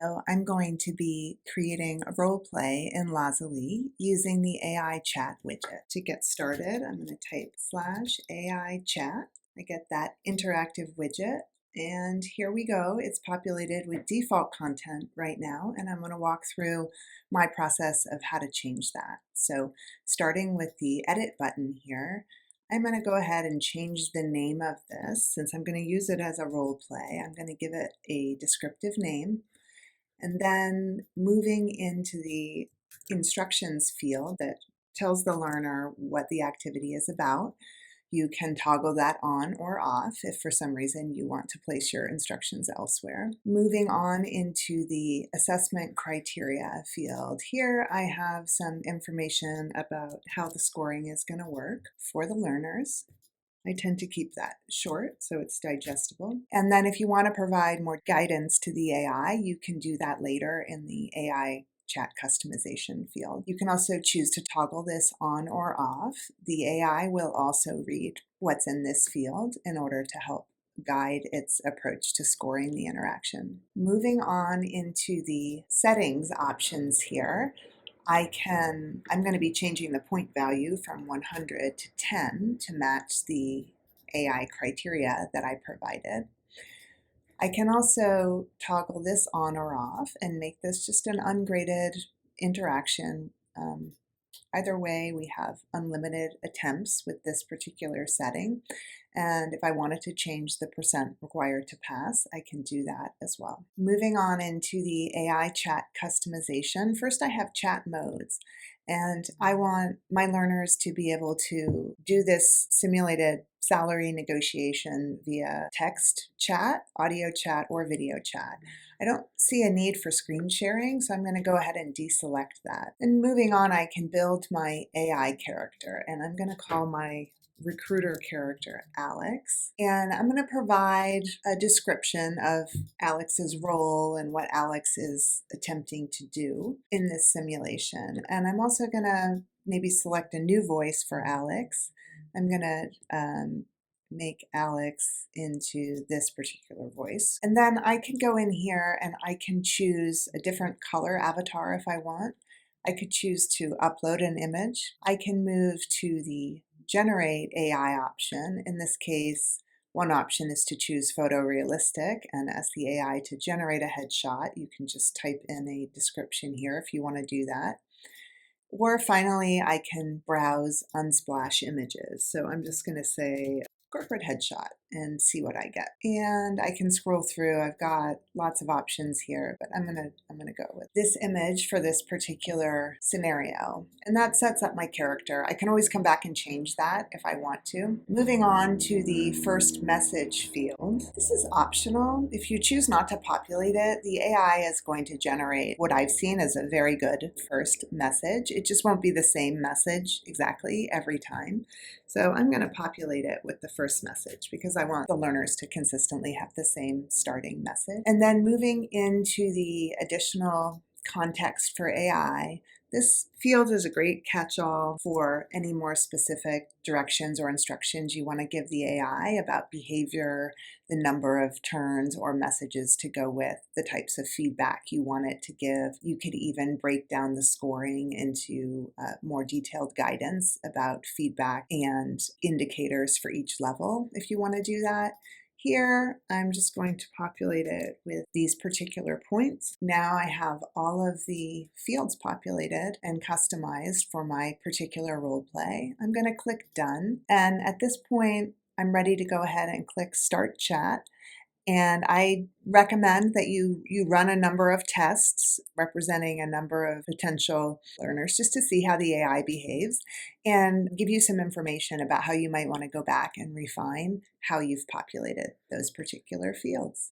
So I'm going to be creating a role play in Lazuli using the AI chat widget. To get started, I'm going to type /AI chat. I get that interactive widget, and here we go. It's populated with default content right now, and I'm going to walk through my process of how to change that. So starting with the edit button here, I'm going to go ahead and change the name of this. Since I'm going to use it as a role play, I'm going to give it a descriptive name. And then moving into the instructions field that tells the learner what the activity is about. You can toggle that on or off if for some reason you want to place your instructions elsewhere. Moving on into the assessment criteria field. Here I have some information about how the scoring is going to work for the learners. I tend to keep that short so it's digestible. And then if you want to provide more guidance to the AI, you can do that later in the AI chat customization field. You can also choose to toggle this on or off. The AI will also read what's in this field in order to help guide its approach to scoring the interaction. Moving on into the settings options here, I'm going to be changing the point value from 100 to 10 to match the AI criteria that I provided. I can also toggle this on or off and make this just an ungraded interaction. Either way, we have unlimited attempts with this particular setting. And if I wanted to change the percent required to pass, I can do that as well. Moving on into the AI chat customization, first I have chat modes. And I want my learners to be able to do this simulated salary negotiation via text chat, audio chat, or video chat. I don't see a need for screen sharing, so I'm going to go ahead and deselect that. And moving on, I can build my AI character, and I'm going to call my recruiter character Alex. And I'm going to provide a description of Alex's role and what Alex is attempting to do in this simulation. And I'm also going to maybe select a new voice for Alex. I'm going to make Alex into this particular voice. And then I can go in here and I can choose a different color avatar if I want. I could choose to upload an image. I can move to the generate AI option. In this case, one option is to choose photorealistic and ask the AI to generate a headshot. You can just type in a description here if you want to do that. Or finally, I can browse unsplash images. So I'm just going to say corporate headshot and see what I get. And I can scroll through. I've got lots of options here, but I'm gonna go with this image for this particular scenario. And that sets up my character. I can always come back and change that if I want to. Moving on to the first message field. This is optional. If you choose not to populate it, the AI is going to generate what I've seen as a very good first message. It just won't be the same message exactly every time. So I'm going to populate it with the first message because I want the learners to consistently have the same starting message. And then moving into the additional context for AI, this field is a great catch-all for any more specific directions or instructions you want to give the AI about behavior, the number of turns or messages to go with, the types of feedback you want it to give. You could even break down the scoring into more detailed guidance about feedback and indicators for each level if you want to do that. Here, I'm just going to populate it with these particular points. Now I have all of the fields populated and customized for my particular role play. I'm going to click Done. And at this point, I'm ready to go ahead and click Start Chat. And I recommend that you run a number of tests representing a number of potential learners just to see how the AI behaves and give you some information about how you might want to go back and refine how you've populated those particular fields.